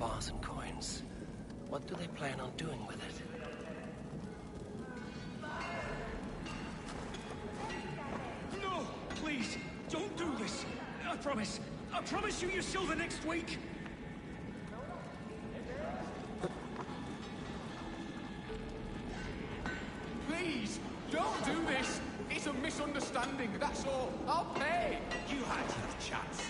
bars and coins. What do they plan on doing with it? No! Please, don't do this! I promise! I promise you your silver next week! Please, don't do this! It's a misunderstanding, that's all. I'll pay! You had your chance.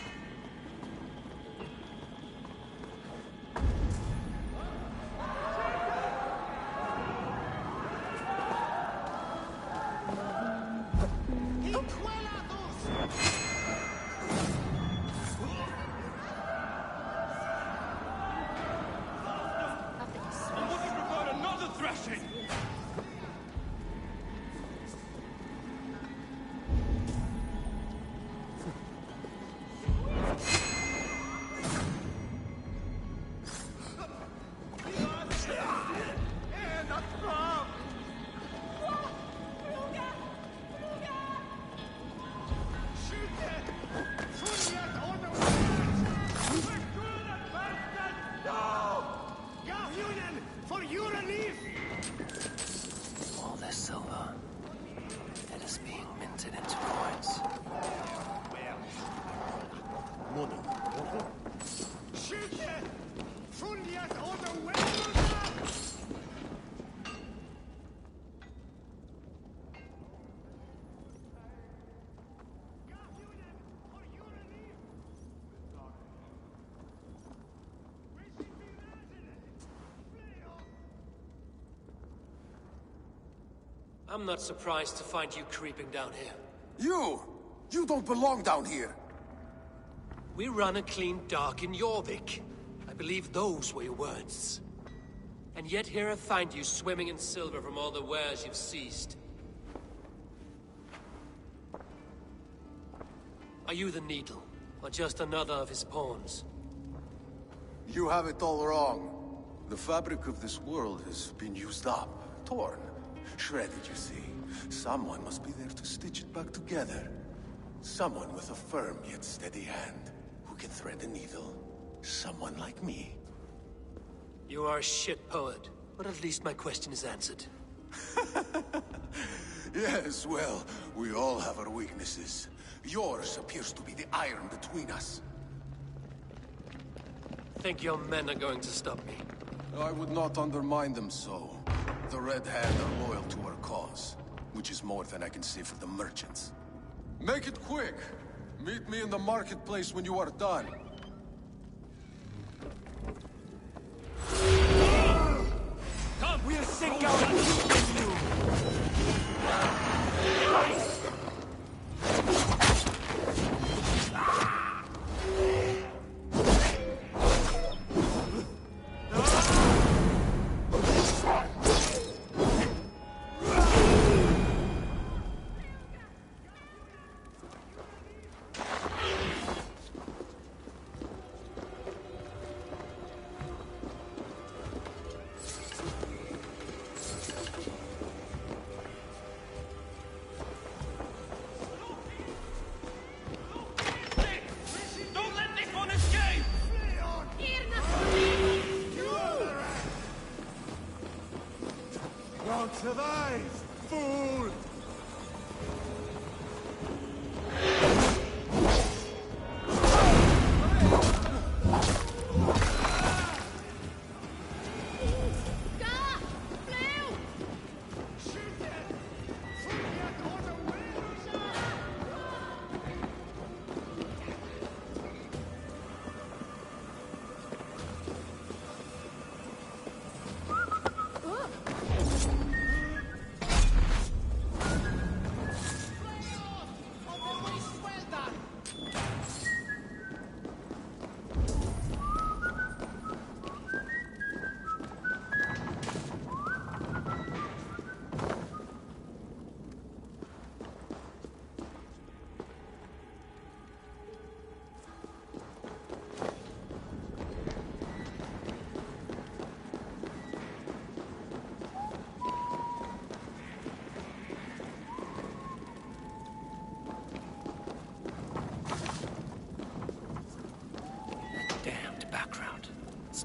All this silver, it is being minted into coins. I'm not surprised to find you creeping down here. You don't belong down here! We run a clean dark in Jorvik. I believe those were your words. And yet here I find you swimming in silver from all the wares you've seized. Are you the Needle, or just another of his pawns? You have it all wrong. The fabric of this world has been used up, torn, shredded, you see. Someone must be there to stitch it back together. Someone with a firm yet steady hand, who can thread a needle. Someone like me. You are a shit poet, but at least my question is answered. Yes, well, we all have our weaknesses. Yours appears to be the iron between us. Think your men are going to stop me? I would not undermine them so. The Red Hand are loyal to our cause, which is more than I can say for the merchants. Make it quick! Meet me in the marketplace when you are done. Come, we'll sink our teeth in you! Survive, fool!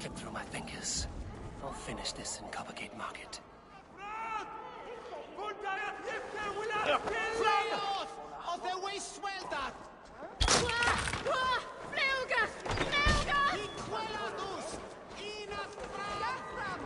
slipped through my fingers. I'll finish this in Coppergate Market. Of the way swelter! Fluga! Fluga! Equelatus! Ina Fram!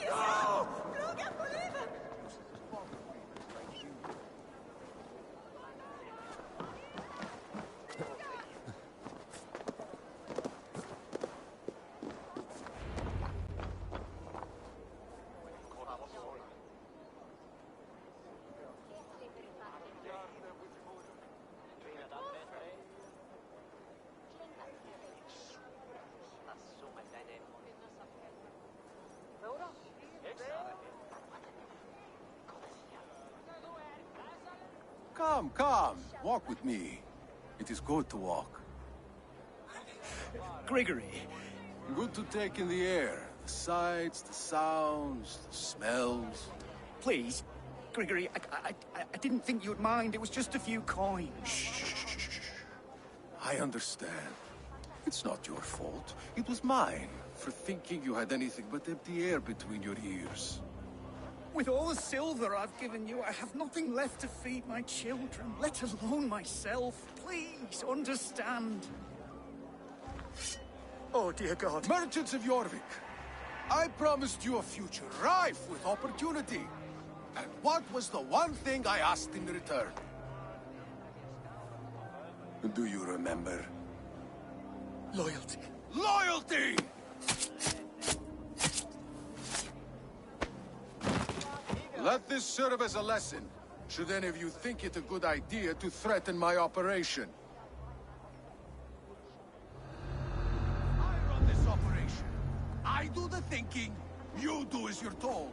No! Fluga, Bolívar! Come, come. Walk with me. It is good to walk. Gregory, Good to take in the air. The sights, the sounds, the smells. please. Gregory, I didn't think you'd mind. It was just a few coins. I understand. It's not your fault. It was mine for thinking you had anything but empty air between your ears. With all the silver I've given you, I have nothing left to feed my children, let alone myself. Please, understand. Oh, dear God. Merchants of Jorvik, I promised you a future rife with opportunity. And what was the one thing I asked in return? Do you remember? Loyalty. Loyalty! Let this serve as a lesson, should any of you think it a good idea to threaten my operation. I run this operation. I do the thinking, you do as you're told.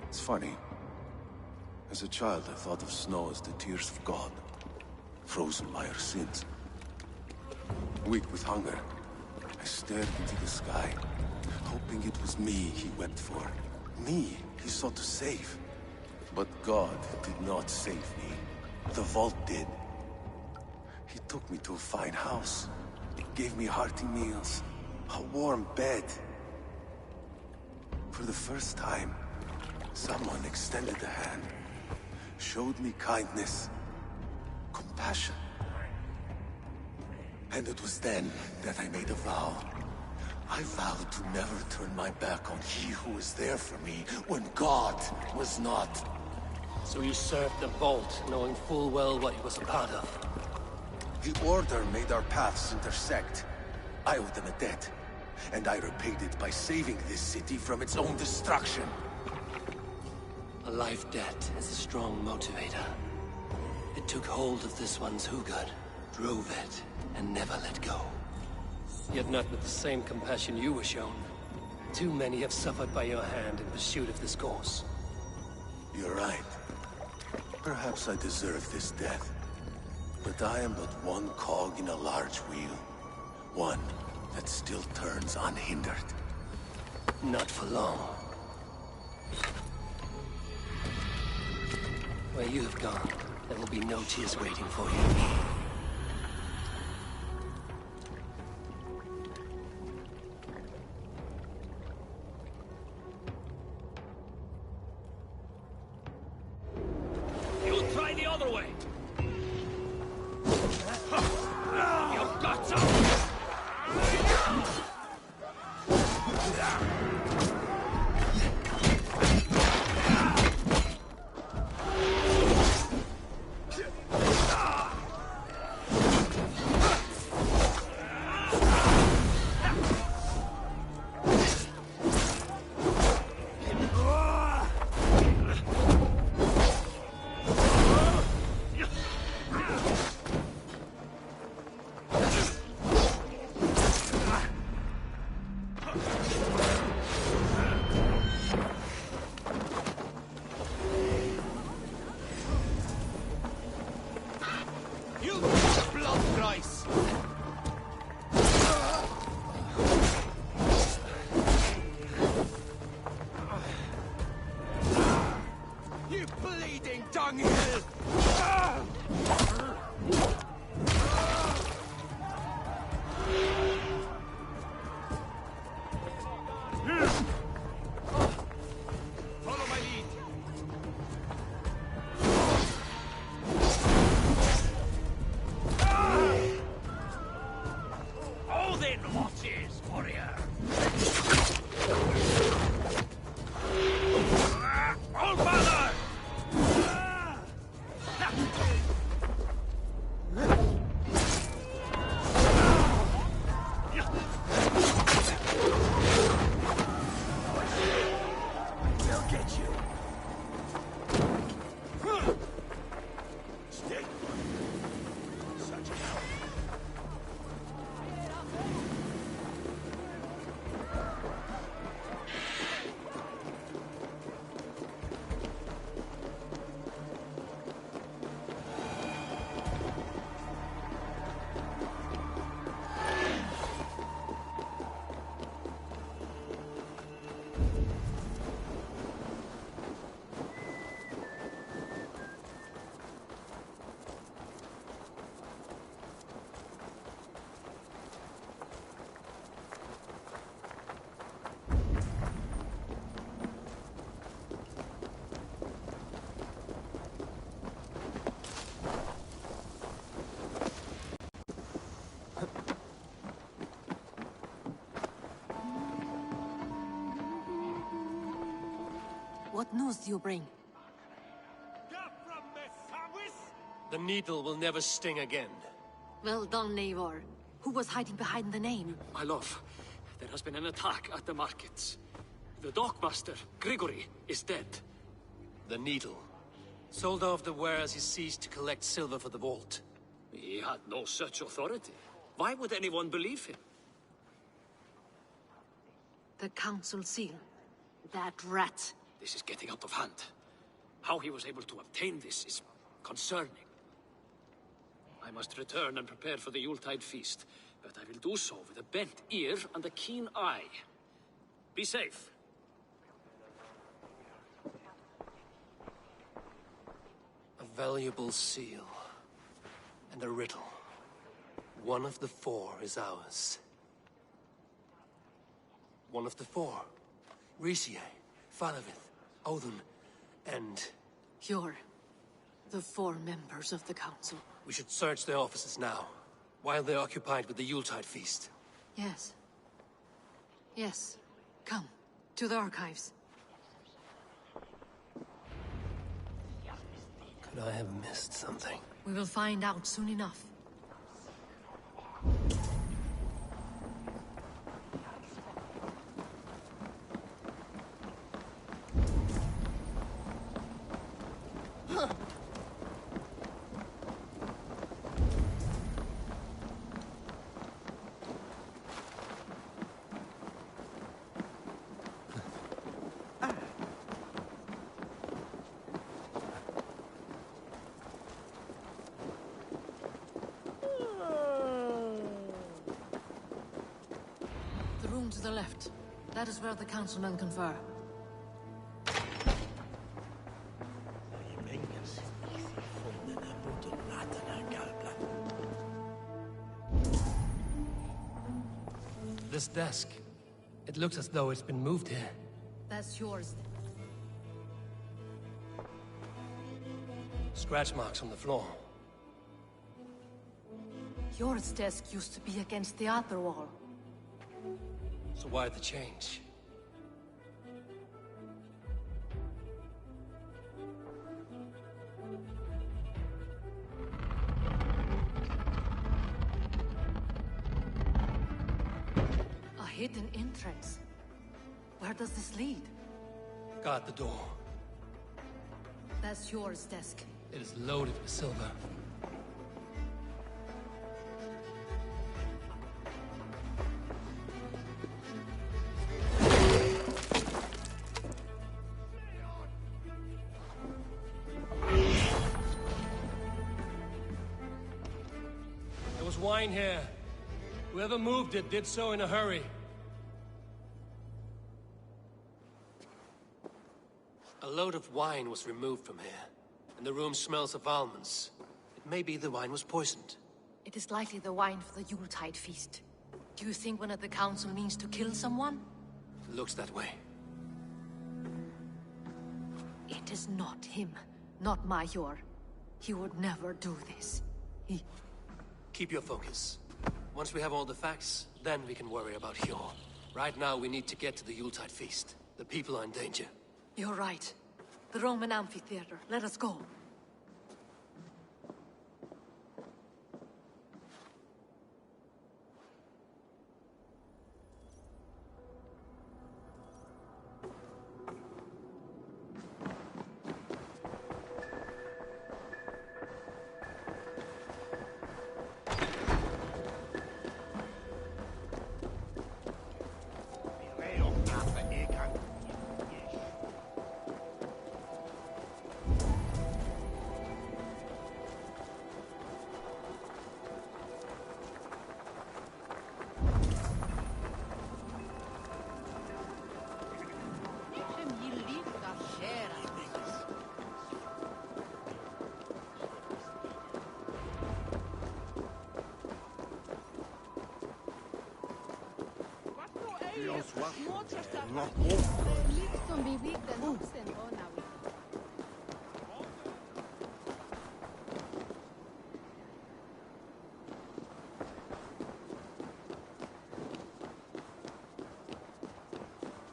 It's funny. As a child, I thought of snow as the tears of God, frozen by our sins. Weak with hunger, I stared into the sky, hoping it was me he wept for. Me he sought to save. But God did not save me. The vault did. He took me to a fine house, gave me hearty meals, a warm bed. For the first time, someone extended a hand, showed me kindness, compassion. And it was then that I made a vow. I vowed to never turn my back on he who was there for me when God was not. So you served the Vault, knowing full well what he was a part of. The Order made our paths intersect. I owed them a debt, and I repaid it by saving this city from its own destruction. A life debt is a strong motivator. It took hold of this one's Hugad, drove it, and never let go. Yet not with the same compassion you were shown. Too many have suffered by your hand in pursuit of this cause. You're right. Perhaps I deserve this death. But I am but one cog in a large wheel. One that still turns unhindered. Not for long. Where you have gone, there will be no tears waiting for you. You'll try the other way. You've got some. You blood price! You bleeding dunghill! Follow my lead. Oh, then watches, warrior! All father! We'll get you. Stay. Such a coward. What news do you bring? The needle will never sting again. Well done, Eivor. Who was hiding behind the name? My love, there has been an attack at the markets. The dockmaster, Grigory, is dead. The needle. Sold off the wares he seized to collect silver for the vault. He had no such authority. Why would anyone believe him? The council seal. That rat. This is getting out of hand. How he was able to obtain this is concerning. I must return and prepare for the Yuletide feast, but I will do so with a bent ear and a keen eye. Be safe. A valuable seal. And a riddle. One of the four is ours. One of the four. Risie, Falavith, Odin, and... You're the four members of the council. We should search their offices now, while they're occupied with the Yuletide feast. Yes. Yes. Come, to the archives. Could I have missed something? We will find out soon enough. To the left. That is where the councilmen confer. This desk. It looks as though it's been moved here. That's yours. Scratch marks on the floor. Yours desk used to be against the other wall. So why the change? A hidden entrance. Where does this lead? Guard the door. That's yours desk. It is loaded with silver. wine here. Whoever moved it did so in a hurry. A load of wine was removed from here, and the room smells of almonds. It may be the wine was poisoned. It is likely the wine for the Yuletide feast. Do you think one of the council means to kill someone? It looks that way. It is not him, not Major. He would never do this. Keep your focus. Once we have all the facts, then we can worry about Hjor. Right now, we need to get to the Yuletide feast. The people are in danger. You're right. The Roman amphitheater. Let us go.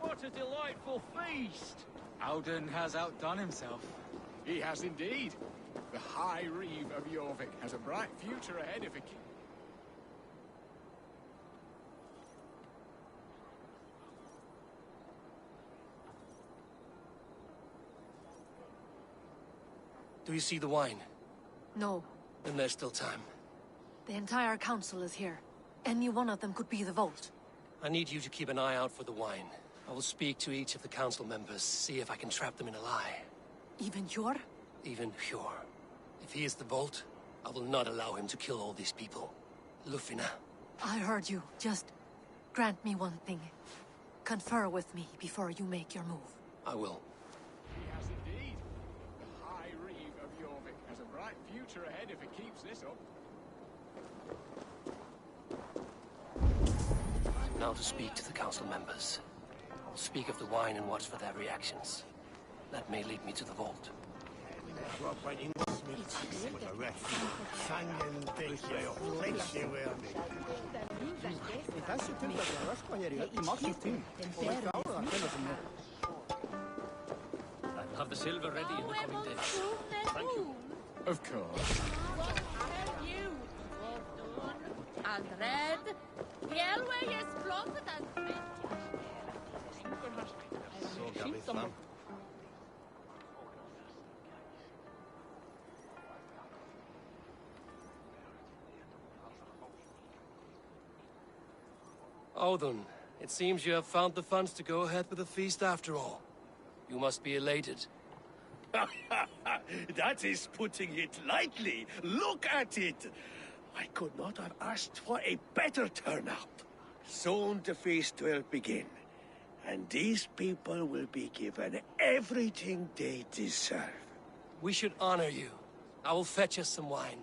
What a delightful feast! Auden has outdone himself. He has indeed. The High Reeve of Jorvik has a bright future ahead of him. Do you see the wine? No. Then there's still time. The entire council is here. Any one of them could be the Vault. I need you to keep an eye out for the wine. I will speak to each of the council members, see if I can trap them in a lie. Even Hjor? Even Hjor. If he is the Vault, I will not allow him to kill all these people. Lufina. I heard you. Just grant me one thing. Confer with me before you make your move. I will. He has indeed. The High Reeve of Jorvik has a bright future ahead if it keeps this up. Now to speak to the council members. I will speak of the wine and watch for their reactions. That may lead me to the Vault. I'll have the silver ready in the coming days. Thank you. Of course. And red, Yelway is plotted and Audun, it seems you have found the funds to go ahead with the feast after all. You must be elated. That is putting it lightly. Look at it. I could not have asked for a better turnout. Soon the feast will begin, and these people will be given everything they deserve. We should honor you. I will fetch us some wine.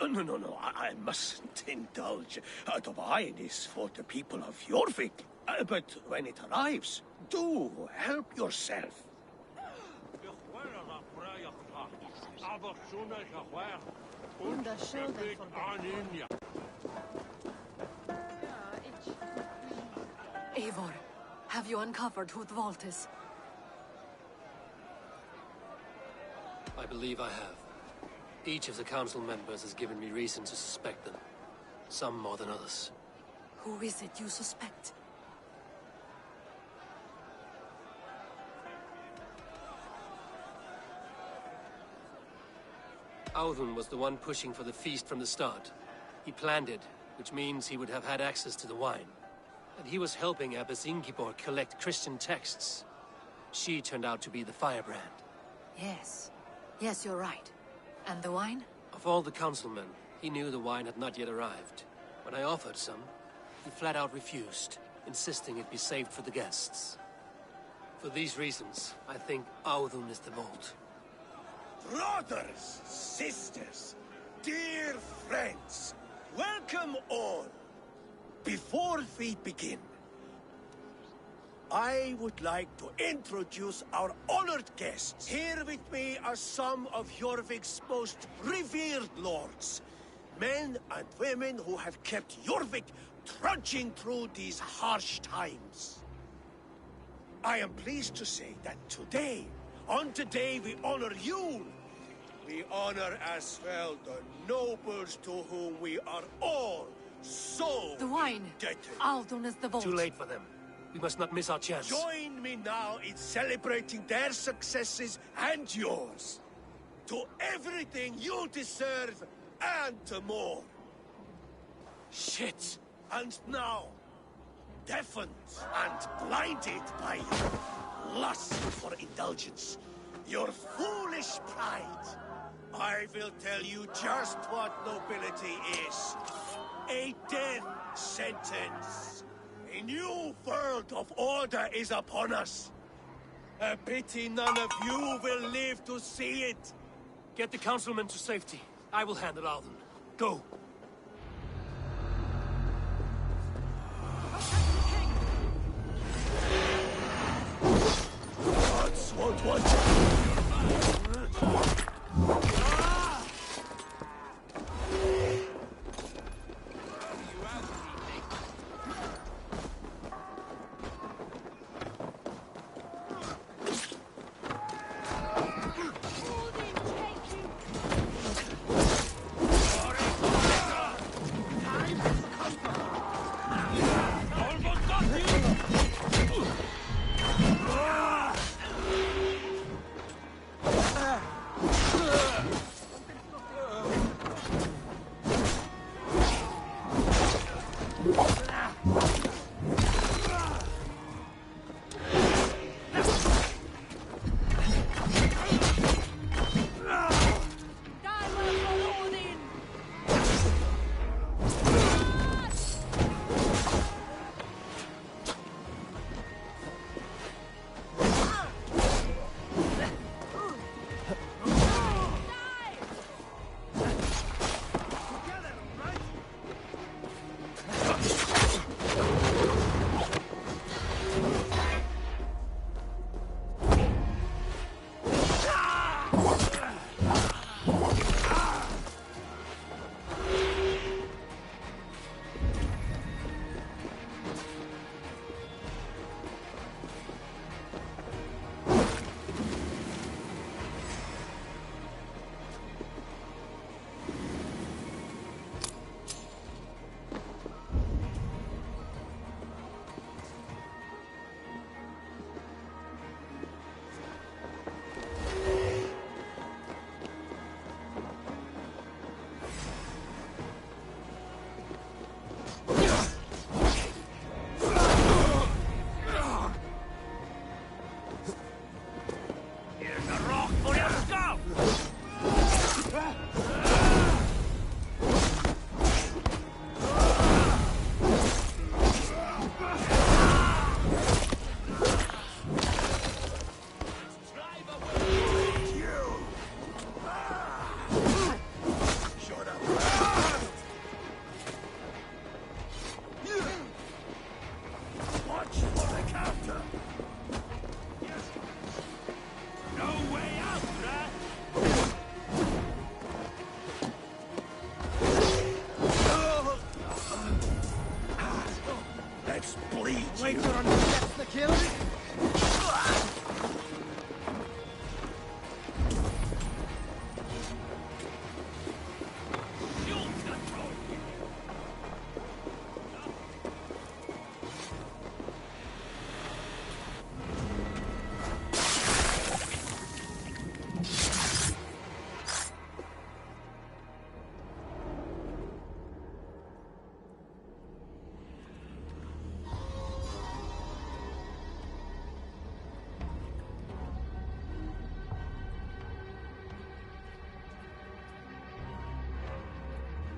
No, I mustn't indulge. The wine is for the people of Jorvik. But when it arrives, do help yourself. Eivor, have you uncovered who the Vault is? I believe I have. Each of the council members has given me reason to suspect them. Some more than others. Who is it you suspect? Audun was the one pushing for the feast from the start. He planned it, which means he would have had access to the wine. And he was helping Abbess Ingeborg collect Christian texts. She turned out to be the firebrand. Yes. Yes, you're right. And the wine? Of all the councilmen, He knew the wine had not yet arrived. When I offered some, he flat out refused, insisting it be saved for the guests. For these reasons, I think Audun is the vault. Brothers, sisters, dear friends, welcome all. Before we begin, I would like to introduce our honored guests. Here with me are some of Jorvik's most revered lords. Men and women who have kept Jorvik trudging through these harsh times. I am pleased to say that today, on today we honor you. We honor as well the nobles to whom we are all so The wine! indebted. Audun is the vault. Too late for them. We must not miss our chance. Join me now in celebrating their successes and yours. To everything you deserve and to more. Shit! And now, deafened and blinded by your lust for indulgence, your foolish pride, I will tell you just what nobility is. A death sentence. A new world of order is upon us. A pity none of you will live to see it. Get the councilmen to safety. I will handle Audun. Go! Gods won't want you.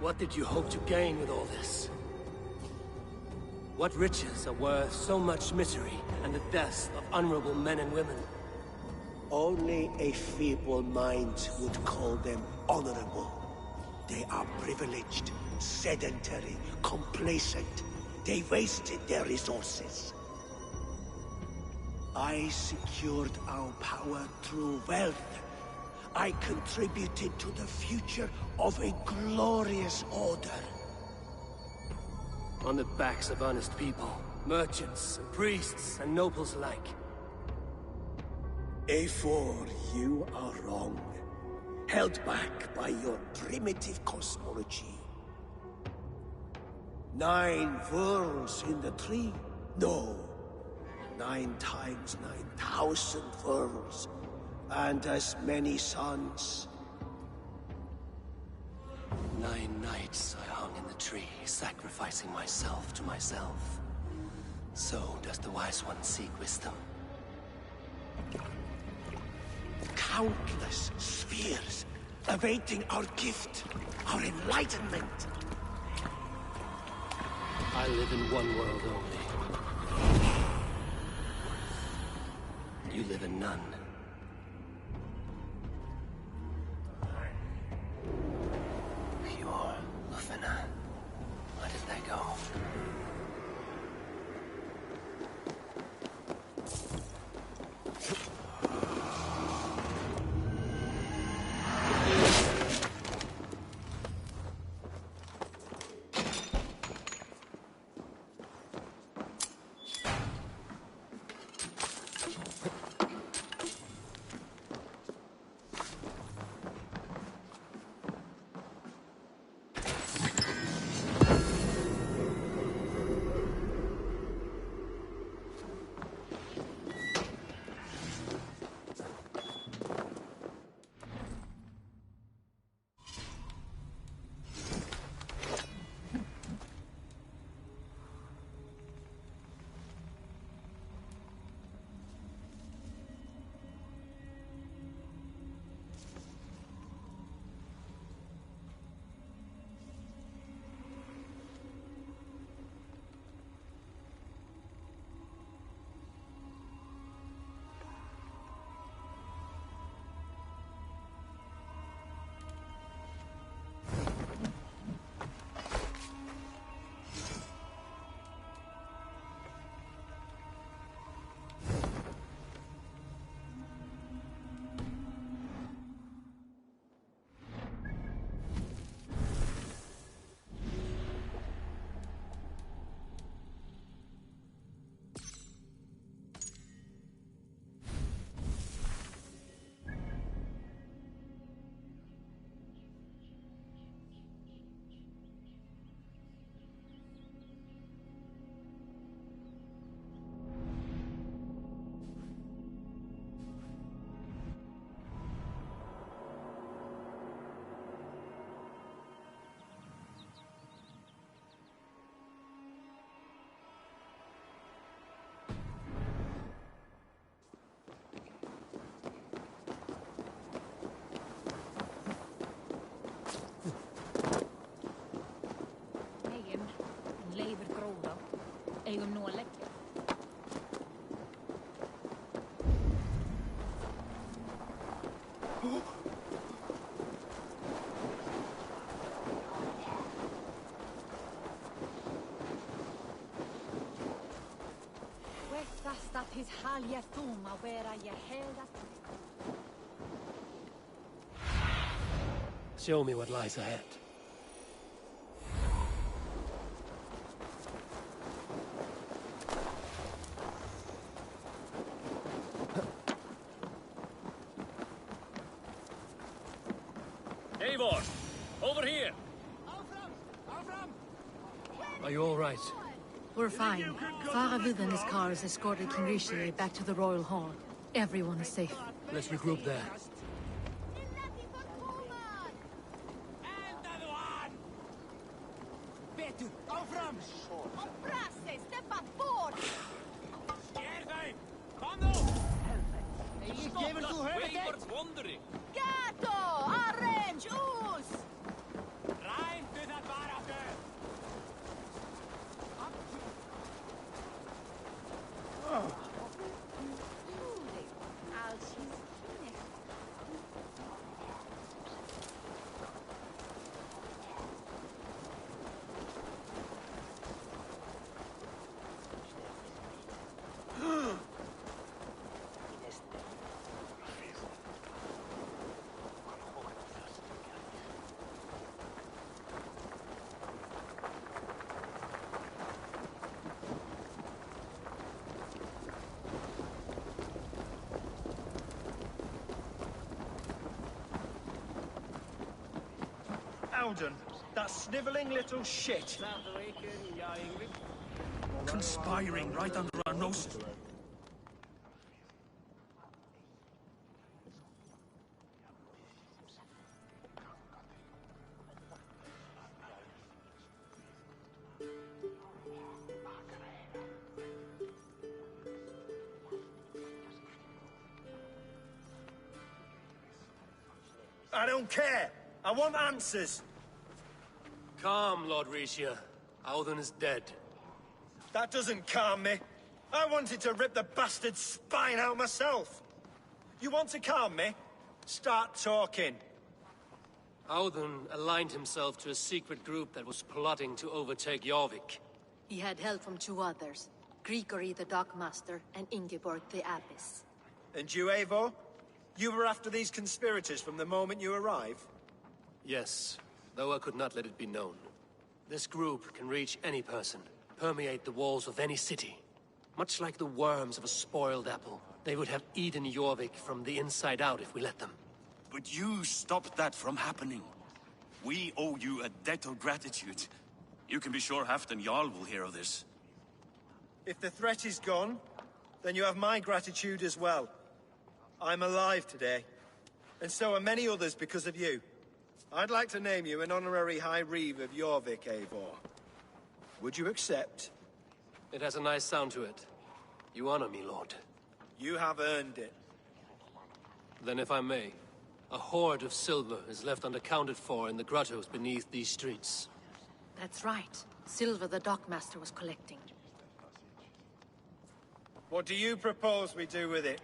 What did you hope to gain with all this? What riches are worth so much misery and the deaths of honorable men and women? Only a feeble mind would call them honorable. They are privileged, sedentary, complacent. They wasted their resources. I secured our power through wealth. I contributed to the future of a glorious order. On the backs of honest people, merchants, and priests, and nobles alike. A4, you are wrong. Held back by your primitive cosmology. 9 worlds in the tree? No. 9 times 9,000 worlds. And as many suns. 9 nights I hung in the tree, sacrificing myself to myself. So does the wise one seek wisdom. Countless spheres, awaiting our gift, our enlightenment. I live in one world only. You live in none. Pure Lufina. Where did they go? Eigum nú að leggja. Vettast að his halja þúma vera ég hega. Show me what lies ahead. Over here! Are you all right? We're fine. Faravid and his cars escorted King Rishi back to the Royal Hall. Everyone is safe. Let's regroup there. Howden, that snivelling little shit. Conspiring right under our noses. I don't care. I want answers. Calm, Lord Rishia. Audun is dead. That doesn't calm me. I wanted to rip the bastard's spine out myself. You want to calm me? Start talking. Audun aligned himself to a secret group that was plotting to overtake Jorvik. He had help from two others, Grigory the Dockmaster and Ingeborg the Abbess. And you, Eivor? You were after these conspirators from the moment you arrived? Yes, though I could not let it be known. This group can reach any person, permeate the walls of any city. Much like the worms of a spoiled apple, they would have eaten Jorvik from the inside out if we let them. But you stopped that from happening. We owe you a debt of gratitude. You can be sure Halfdan Jarl will hear of this. If the threat is gone, then you have my gratitude as well. I'm alive today, and so are many others because of you. I'd like to name you an honorary High Reeve of Jorvik, Eivor. Would you accept? It has a nice sound to it. You honor me, Lord. You have earned it. Then if I may, a hoard of silver is left unaccounted for in the grottos beneath these streets. That's right. Silver the Dockmaster was collecting. What do you propose we do with it?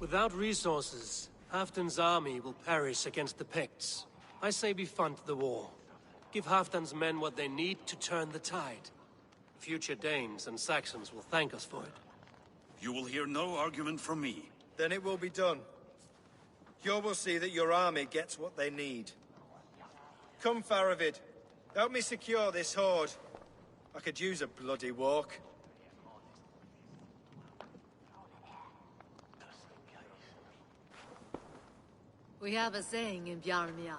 Without resources, Halfdan's army will perish against the Picts. I say we fund the war. Give Halfdan's men what they need to turn the tide. Future Danes and Saxons will thank us for it. You will hear no argument from me. Then it will be done. You will see that your army gets what they need. Come, Faravid. Help me secure this hoard. I could use a bloody walk. We have a saying in Bjarmia.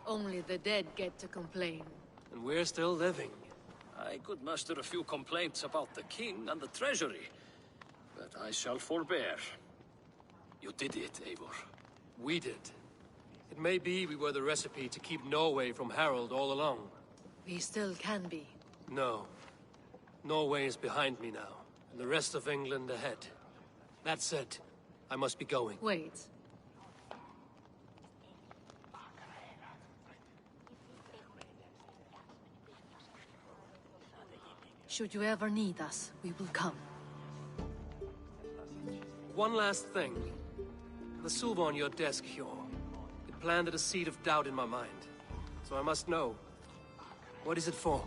Only the dead get to complain. And we're still living. I could muster a few complaints about the king and the treasury, but I shall forbear. You did it, Eivor. We did. It may be we were the recipe to keep Norway from Harald all along. We still can be. No. Norway is behind me now, and the rest of England ahead. That said, I must be going. Wait. Should you ever need us, we will come. One last thing. The silver on your desk, Hjor. It planted a seed of doubt in my mind. So I must know. What is it for?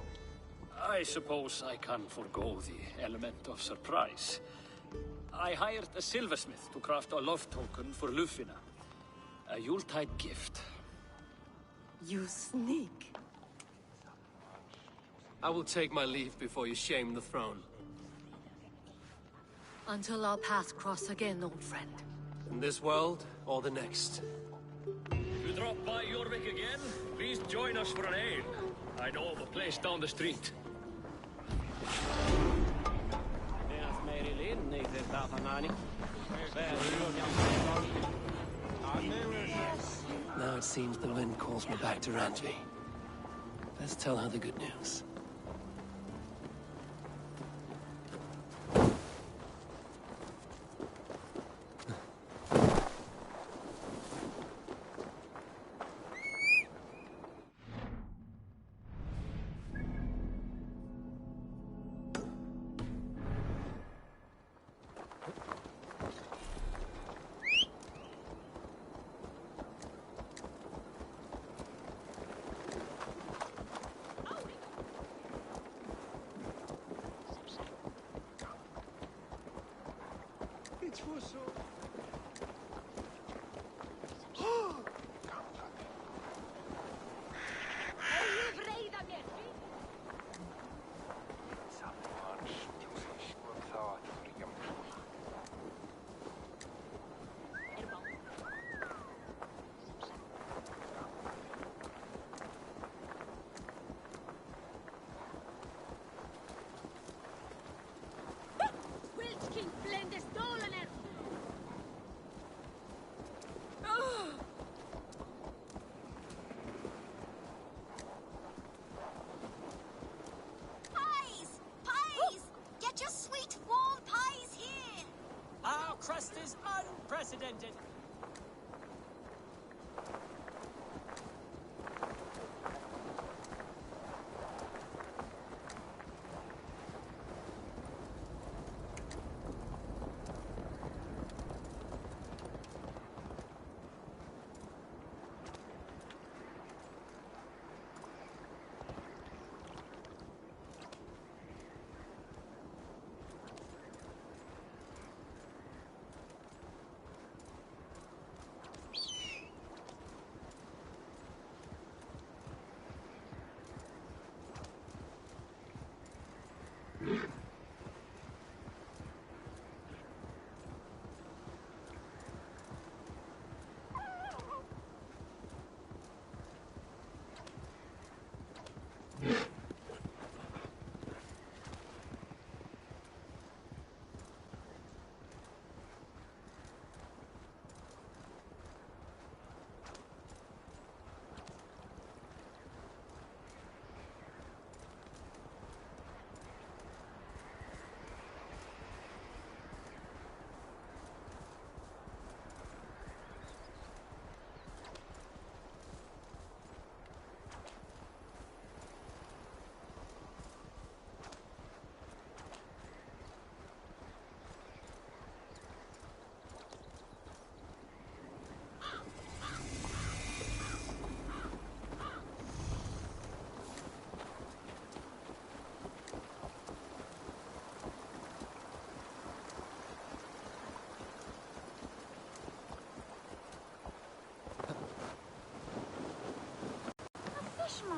I suppose I can forego the element of surprise. I hired a silversmith to craft a love token for Lufina. A Yuletide gift. You sneak. I will take my leave before you shame the throne. Until our paths cross again, old friend. In this world, or the next. If you drop by Jorvik again, please join us for an ale. I know of a place down the street. Now it seems the wind calls me back to Randvi. Let's tell her the good news.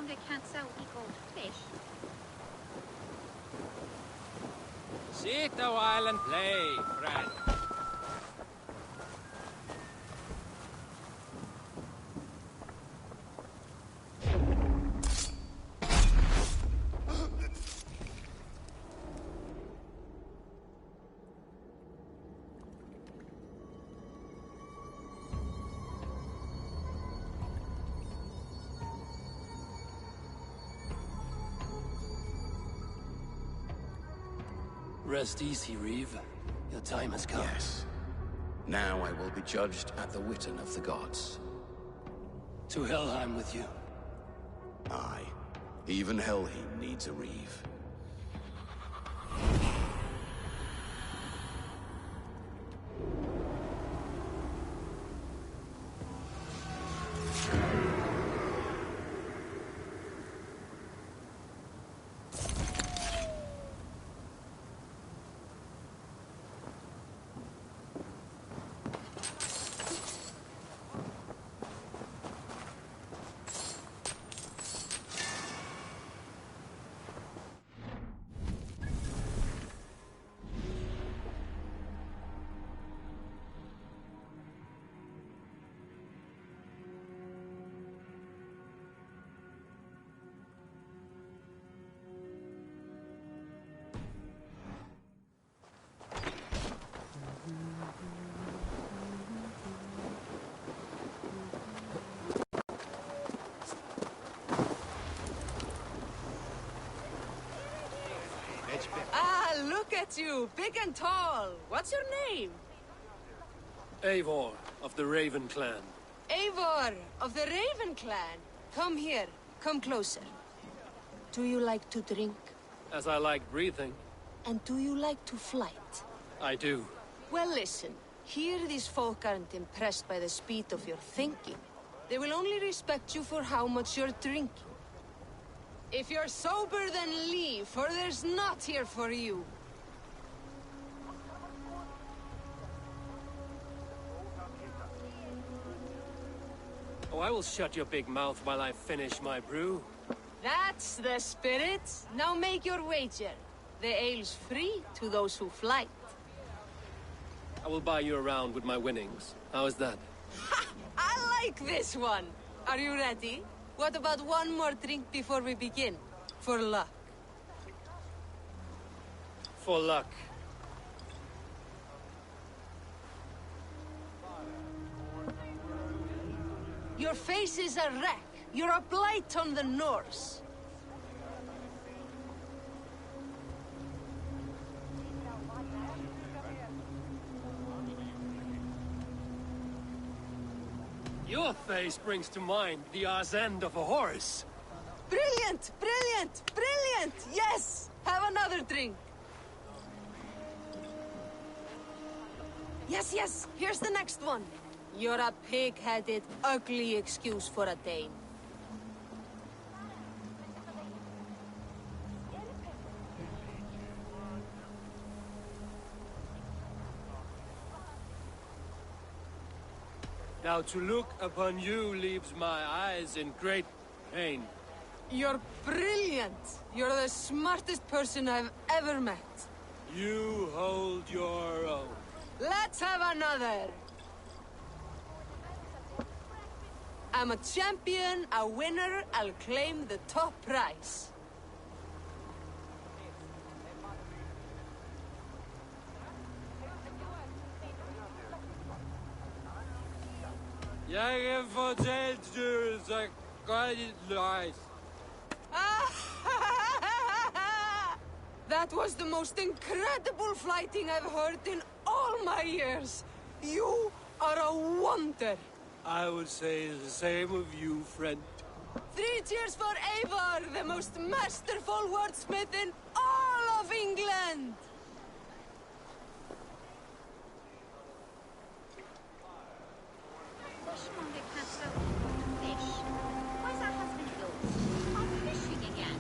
they can't sell equal fish. Sit a while and play, friend. Rest easy, Reeve. Your time has come. Yes. Now I will be judged at the Witten of the gods. To Helheim with you. Aye. Even Helheim needs a Reeve. Ah, look at you, big and tall. What's your name? Eivor, of the Raven clan. Eivor, of the Raven clan. Come here, come closer. Do you like to drink? As I like breathing. And do you like to flight? I do. Well, listen. Here these folk aren't impressed by the speed of your thinking. They will only respect you for how much you're drinking. If you're sober, then leave, for there's naught here for you. Oh, I will shut your big mouth while I finish my brew. That's the spirit. Now make your wager. The ale's free to those who flight. I will buy you around with my winnings. How is that? Ha! I like this one. Are you ready? What about one more drink before we begin? For luck. For luck. Your face is a wreck. You're a blight on the Norse. Your face brings to mind the arse end of a horse. Brilliant! Brilliant! Brilliant! Yes! Have another drink. Yes, yes! Here's the next one. You're a pig-headed, ugly excuse for a Dane. Now to look upon you leaves my eyes in great pain. You're brilliant! You're the smartest person I've ever met. You hold your own. Let's have another! I'm a champion, a winner, I'll claim the top prize. Jeg fortalte du så godt løs. That was the most incredible fighting I've heard in all my years. You are a wonder. I would say the same of you, friend. 3 cheers for Eivor, the most masterful wordsmith in all of England! Fishmonger can't sell equal fish. Where's our husband yours? I'm fishing again.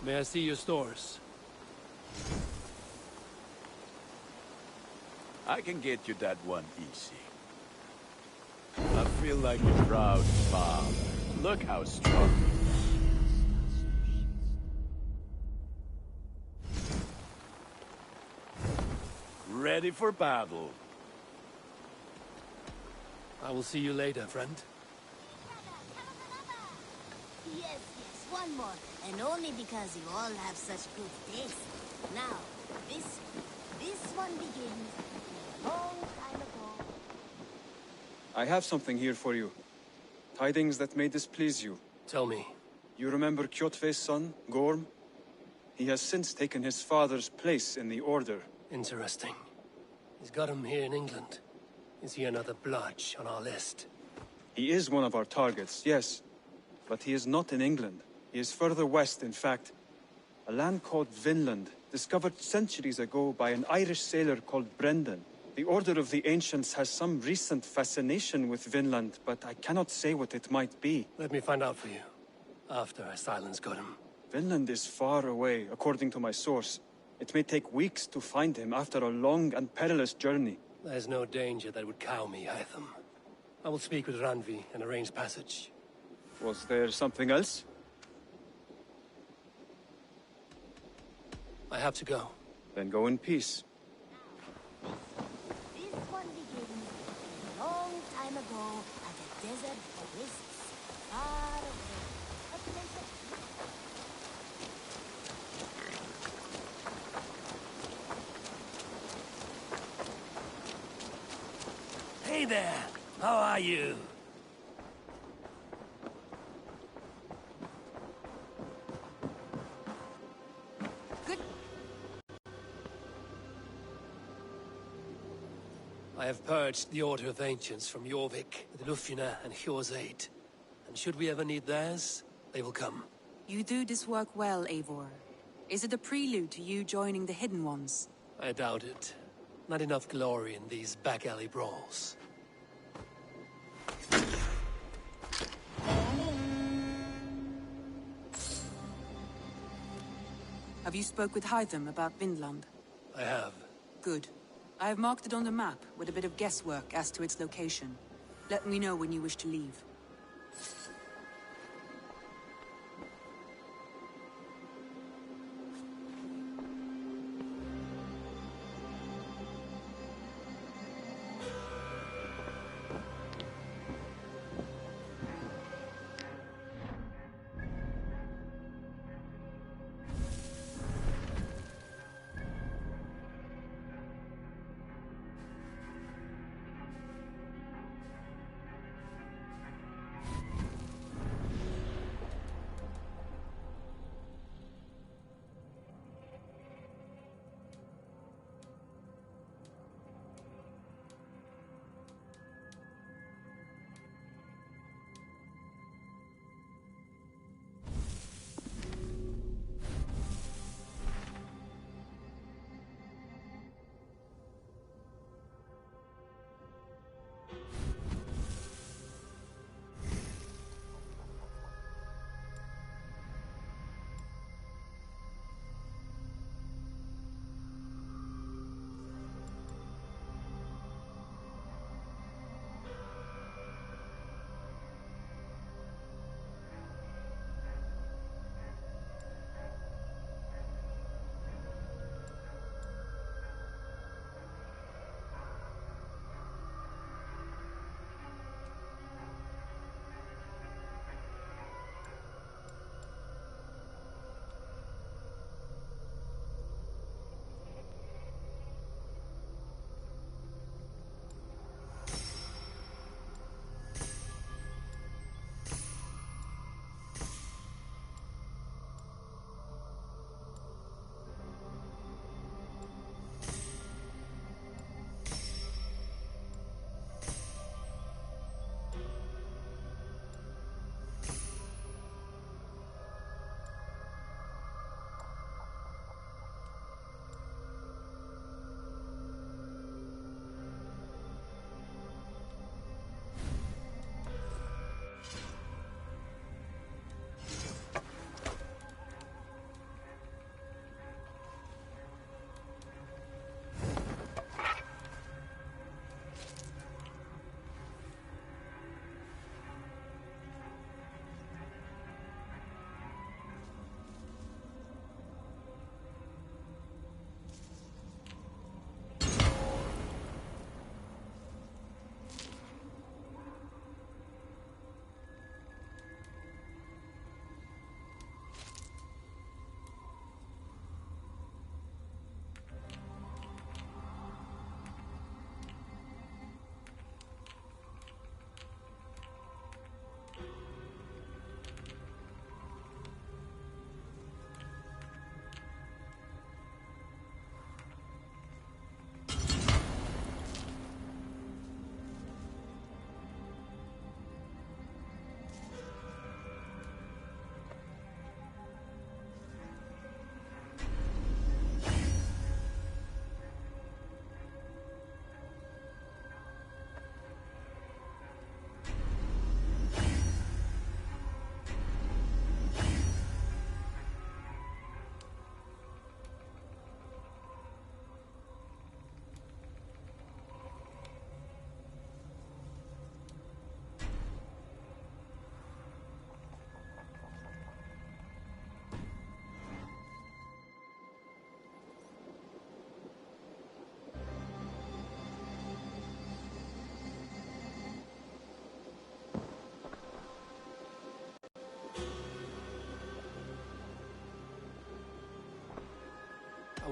May I see your stores? I can get you that one easy. I feel like a proud father. Look how strong he is. Ready for battle. I will see you later, friend. Yes, one more. And only because you all have such good taste. Now, this one begins a long time ago. I have something here for you. Tidings that may displease you. Tell me. You remember Kjotve's son, Gorm? He has since taken his father's place in the Order. Interesting. He's got him here in England. Is he another blotch on our list? He is one of our targets, yes. But he is not in England. He is further west, in fact. A land called Vinland, discovered centuries ago by an Irish sailor called Brendan. The Order of the Ancients has some recent fascination with Vinland, but I cannot say what it might be. Let me find out for you, after I silence Godham. Vinland is far away, according to my source. It may take weeks to find him after a long and perilous journey. There's no danger that would cow me, Hytham. I will speak with Ranvi and arrange passage. Was there something else? I have to go. Then go in peace. This one begins a long time ago at a desert oasis, far away. A place of Hey there! How are you? Good. I have purged the Order of Ancients from Jorvik with Lufina and Hjor's aid. And should we ever need theirs, they will come. You do this work well, Eivor. Is it a prelude to you joining the Hidden Ones? I doubt it. Not enough glory in these back-alley brawls. Have you spoke with Hytham about Vinland? I have. Good. I have marked it on the map with a bit of guesswork as to its location. Let me know when you wish to leave.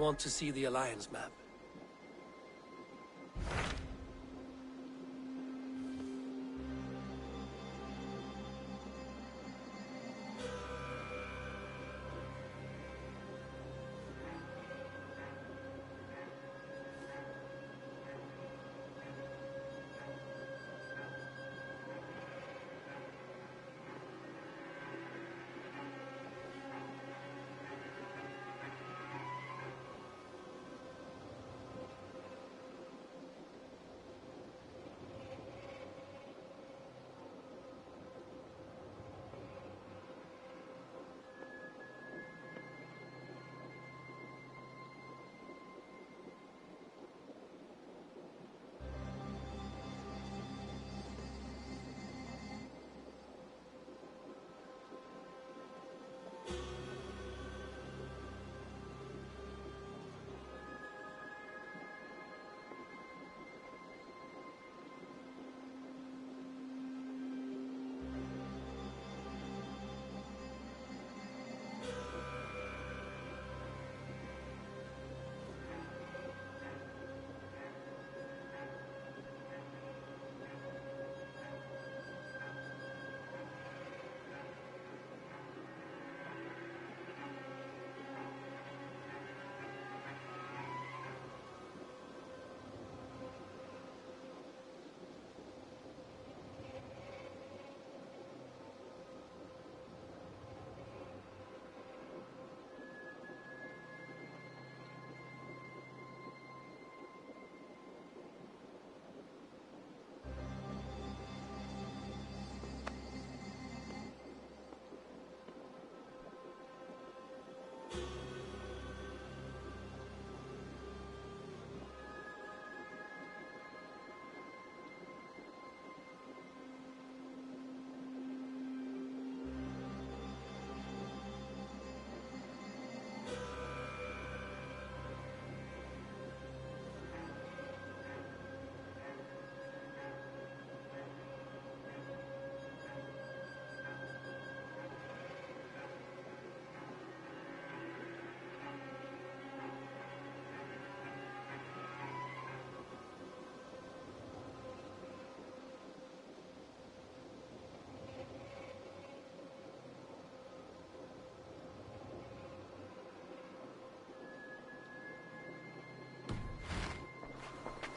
want to see the Alliance map.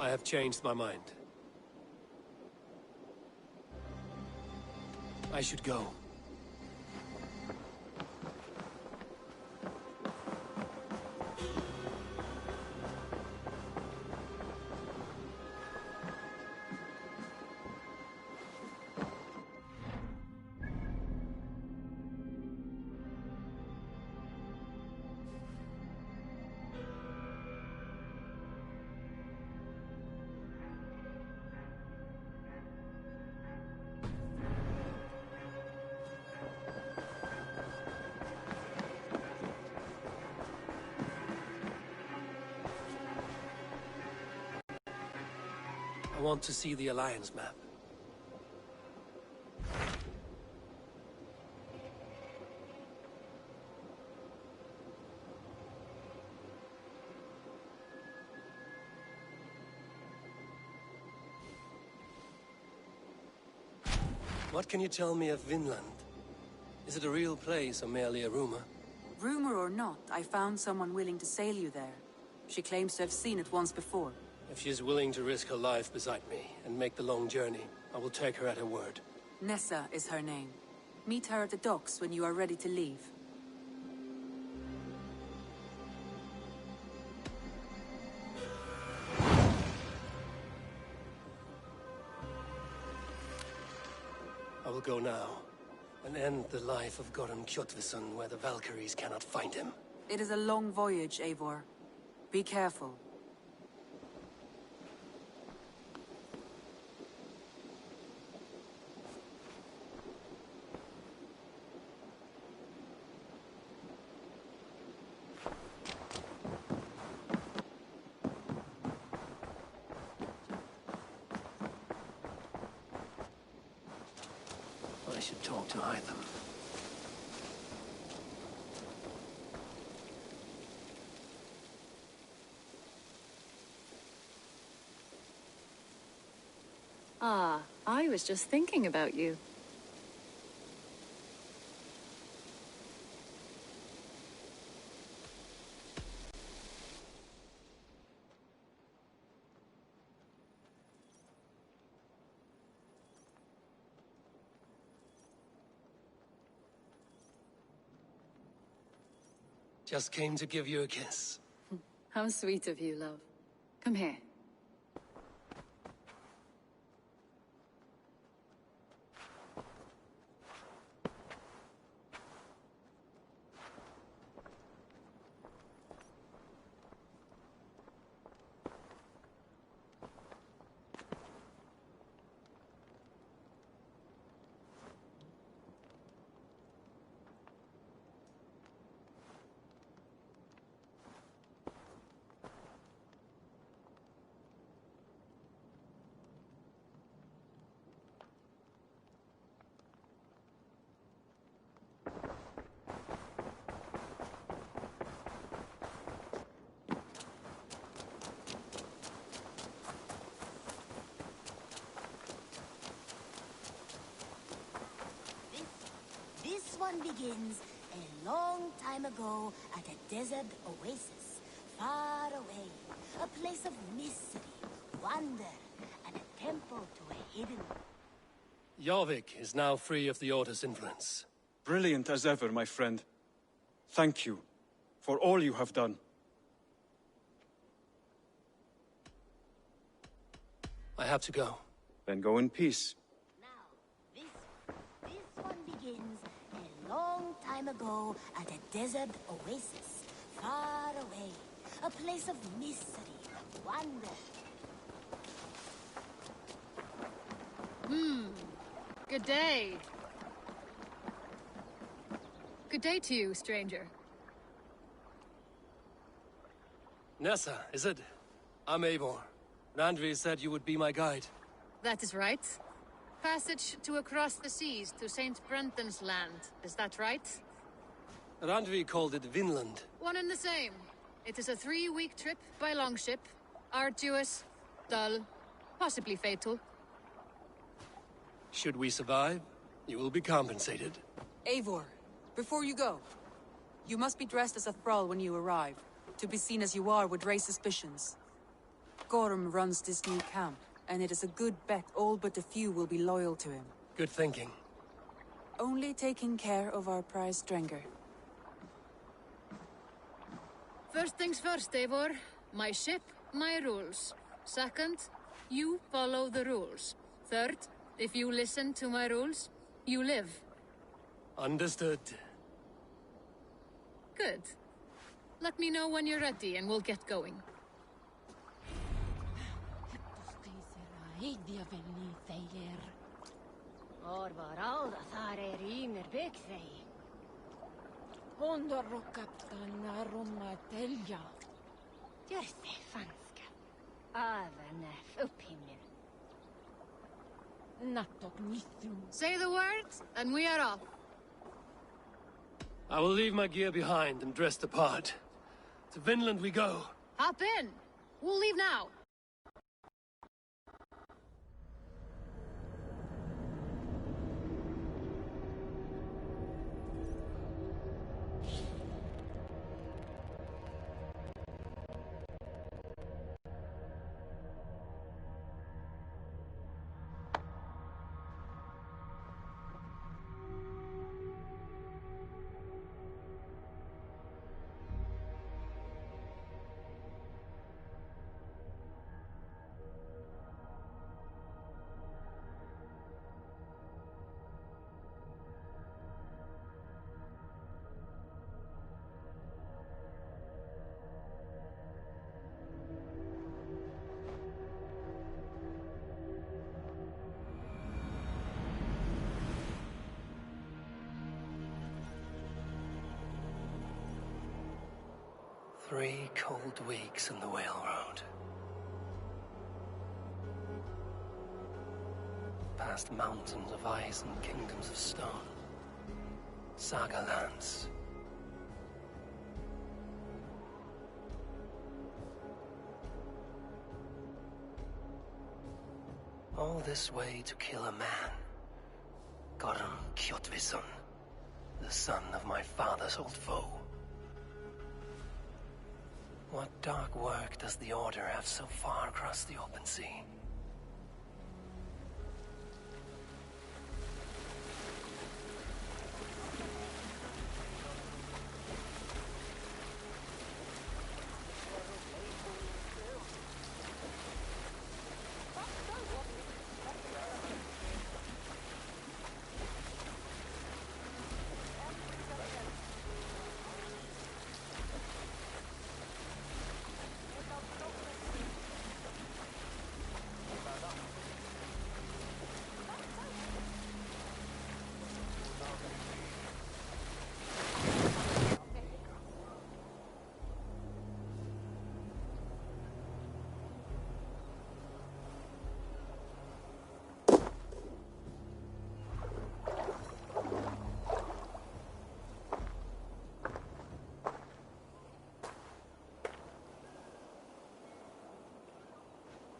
I have changed my mind. I should go. I want to see the Alliance map. What can you tell me of Vinland? Is it a real place or merely a rumor? Rumor or not, I found someone willing to sail you there. She claims to have seen it once before. If she's willing to risk her life beside me and make the long journey, I will take her at her word. Nessa is her name. Meet her at the docks when you are ready to leave. I will go now, and end the life of Goran Kjotveson where the Valkyries cannot find him. It is a long voyage, Eivor. Be careful. I should talk to Hytham. Ah, I was just thinking about you. Just came to give you a kiss. How sweet of you, love. Come here. This one begins a long time ago at a desert oasis, far away. A place of mystery, wonder, and a temple to a hidden... Jorvik is now free of the Order's influence. Brilliant as ever, my friend. Thank you for all you have done. I have to go. Then go in peace. This one begins a long time ago at a desert oasis, far away. A place of mystery, wonder. Good day. Good day to you, stranger. Nessa, is it? I'm Eivor. Randvi said you would be my guide. That is right. Passage to across the seas to Saint Brenton's land. Is that right? Randvi called it Vinland. One and the same. It is a 3-week trip by longship. Arduous, dull, possibly fatal. Should we survive, you will be compensated. Eivor, before you go, you must be dressed as a thrall when you arrive. To be seen as you are would raise suspicions. Gorm runs this new camp, and it is a good bet all but a few will be loyal to him. Good thinking. Only taking care of our prize Strenger. First things first, Eivor. My ship, my rules. Second, you follow the rules. Third, if you listen to my rules, you live. Understood. Good. Let me know when you're ready and we'll get going. Say the words, and we are off. I will leave my gear behind and dress the part. To Vinland we go. Hop in. We'll leave now. Three cold weeks in the Whale Road. Past mountains of ice and kingdoms of stone. Saga lands. All this way to kill a man. Gorm Kjotvisson, the son of my father's old foe. What dark work does the Order have so far across the open sea?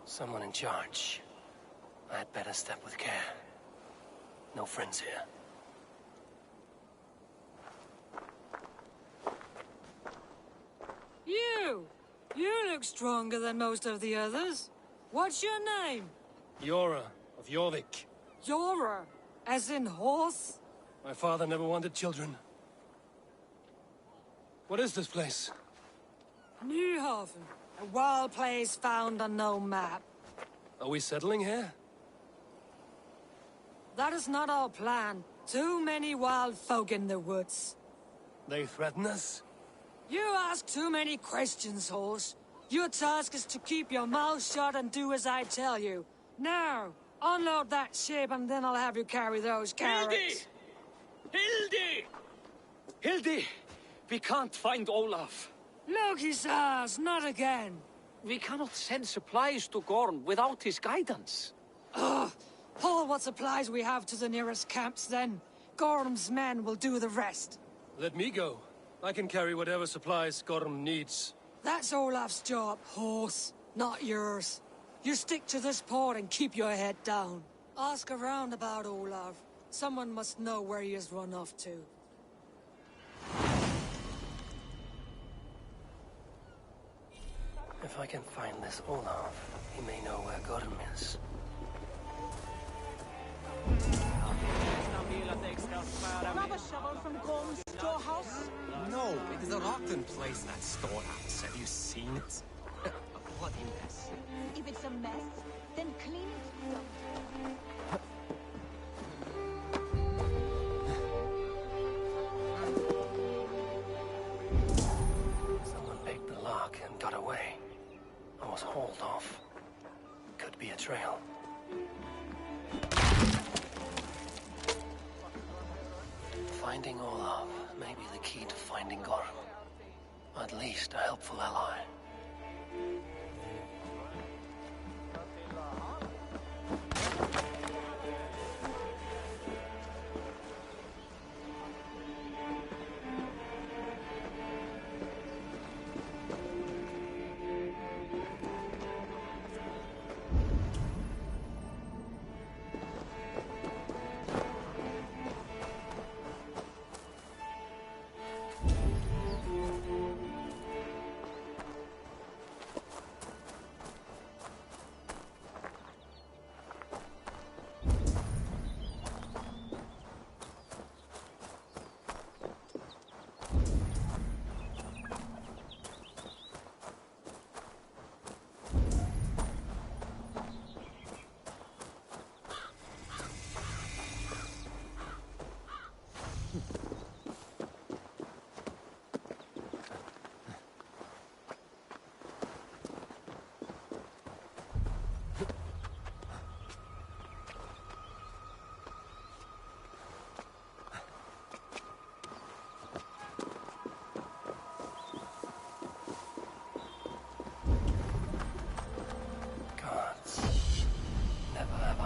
Someone in charge. I had better step with care. No friends here. You look stronger than most of the others. What's your name? Yora of Jorvik. Yora, as in horse? My father never wanted children. What is this place? Newhaven, a wild place found on no map. Are we settling here? That is not our plan. Too many wild folk in the woods. They threaten us? You ask too many questions, horse. Your task is to keep your mouth shut and do as I tell you. Now, unload that ship and then I'll have you carry those carrots. Hildi! Hildi! We can't find Olaf. Look, his ass, not again. We cannot send supplies to Gorm without his guidance. Ugh! Haul what supplies we have to the nearest camps, then. Gorm's men will do the rest. Let me go. I can carry whatever supplies Gorm needs. That's Olaf's job, horse, not yours. You stick to this port and keep your head down. Ask around about Olaf. Someone must know where he has run off to. If I can find this Olaf, he may know where Gorm is. Grab a shovel from Gorm's storehouse? No, it is a rotten place, that storehouse. Have you seen it? A bloody mess. If it's a mess, then clean it. Someone picked the lock and got away. I was hauled off. Could be a trail. Finding Olaf may be the key to finding Gorm. At least a helpful ally.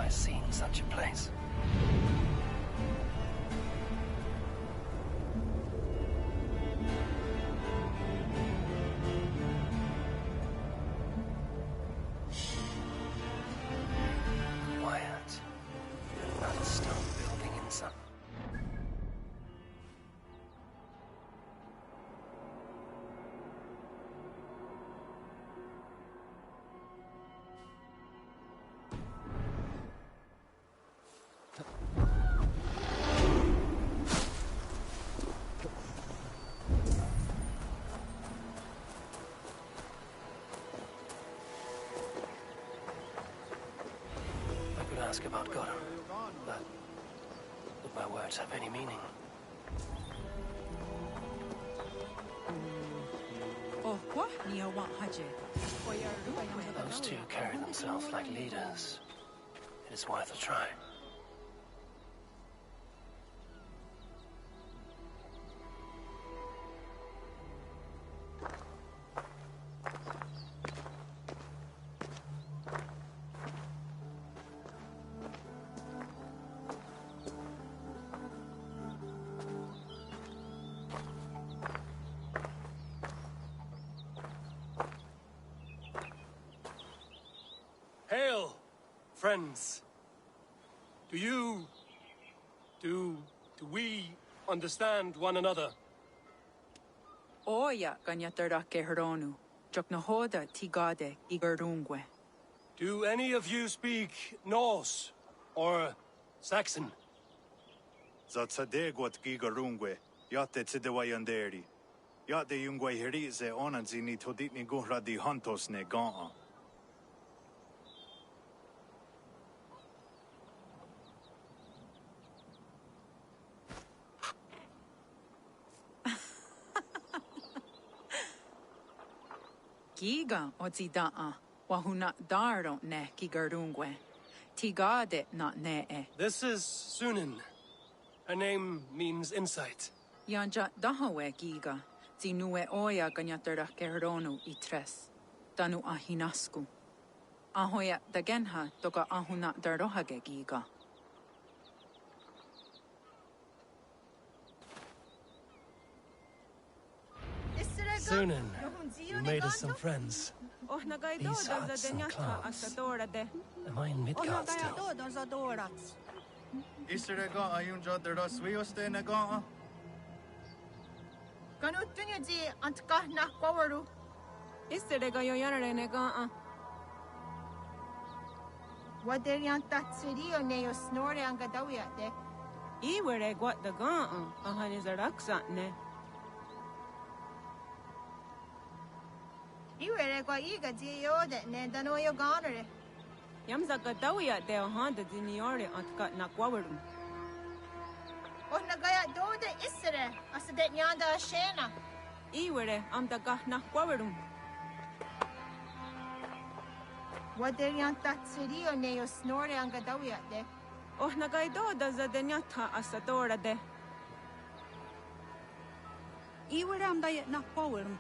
Seen such a place. ask about Gotham, but would my words have any meaning? Those two carry themselves like leaders. It is worth a try. Hail, friends. Do we understand one another? Oya ganyatarake heronu. Joknahoda tigade igardungwe. Do any of you speak Norse or Saxon? Zatsadegot gigarungwe. Yate tsidewayanderi. Yate yungwe herize onanzini toditni guhra di hantos ne gaa. Giga ozidaa. Wahuna daro ne gigardungwe. Tigade not ne. This is Sunan. Her name means insight. Yanja dahawe giga. Zinue oya ganyatarake heronu itres. Danu ahinasku. Ahoya dagenha toka ahuna darohage giga. Sunan, you made us some friends. These hearts and claws. Am I in Midgard still? Isrega ayunja dera swioste nagaa. Kanutunyaji antkah na kwawaru. Isrega yoyanare nagaa. Waderian tatsirio neo snore angadawia de. Iwere gwat the gaa. Ahanizaraksa ne. Iwere kwa iga jiyode ne danoyo ganere. Yamzaka dawia de ahanda diniore antka na kwawaru. Oh nagaya dode isere asadet nyanda ashena. Iwere amdaga na kwawaru. Waderian tatsirio neo snore angadawia de. Oh nagaido da zadenyata asadora de. Iwere amdaya na kwawaru.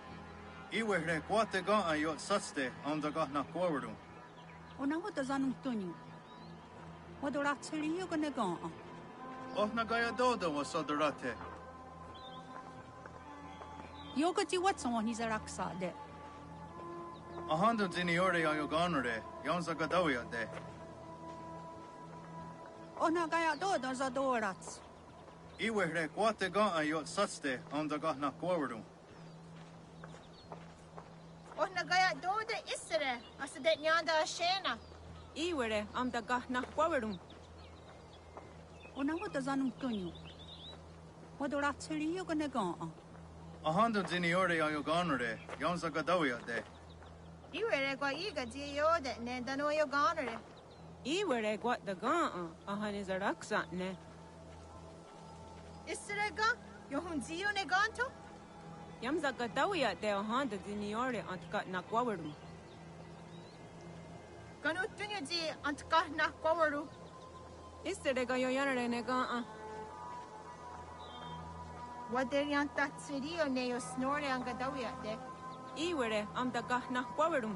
Iwehre kwate gaa yot satste amdaga na kwawaru. Ona wata zanung tunyu. Wadorat siri yoga negaa. Oh nagaya doda wasodarate. Yoga ti watsa wani zaraksa de. Ahanda diniore ayoganore, yamzaka dawia de. Ona gaya doda zadorats. Iwehre kwate gaa yot satste amdaga na kwawaru. Oh nagaya dode isere asadet nyanda ashena. Iwere amdaga na kwawaru. Ona wata zanung tunyu. Wadorat siri yoga negaa. Ahanda diniore ayoganore, yamzaka dawia de. Iwere kwa iga jiyode ne danoyo ganere. Iwere gwat the gaa. Ahanizaraksa ne. Isrega yohunziyo ne ganto. Yamzaka dawia de ahanda diniore antka na kwawaru. Kanutunyaji antkah na kwawaru. Isrega yoyanare negaa. Waderian tatsirio neo snore angadawia de. Iwere amdaga na kwawaru.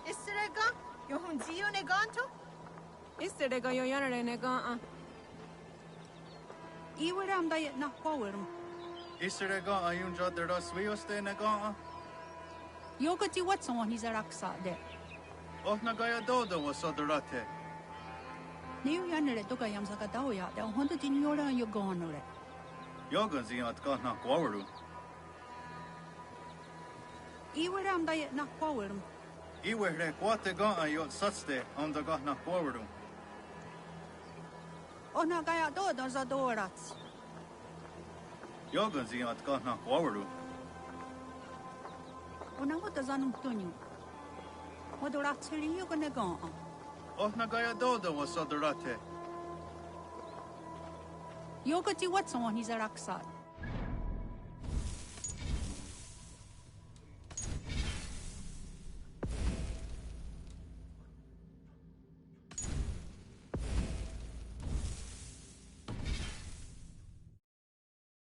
Isrega yohunziyo ne ganto. Isrega yoyanare negaa. Iwere amdaya na kwawaru. Isrega ayunja dera swioste nagaa. Yoga ti watsa wani zaraksa de. Oh nagaya doda wasodarate. Niu yanere toka yamzaka daoya de honda diniora yoganore. Yoganzi atka na kwawaru. Iwere amdaya na kwawaru. Iwehre kwate gaa yot satste amdaga na kwawaru. Ona gaya doda zadorats. Yoganzi atka na kwawaru. Ona wata zanung tunyu. Hodoratili yugonagon. Oh nagaya dodo was odorate. Yogati what's on his araksat.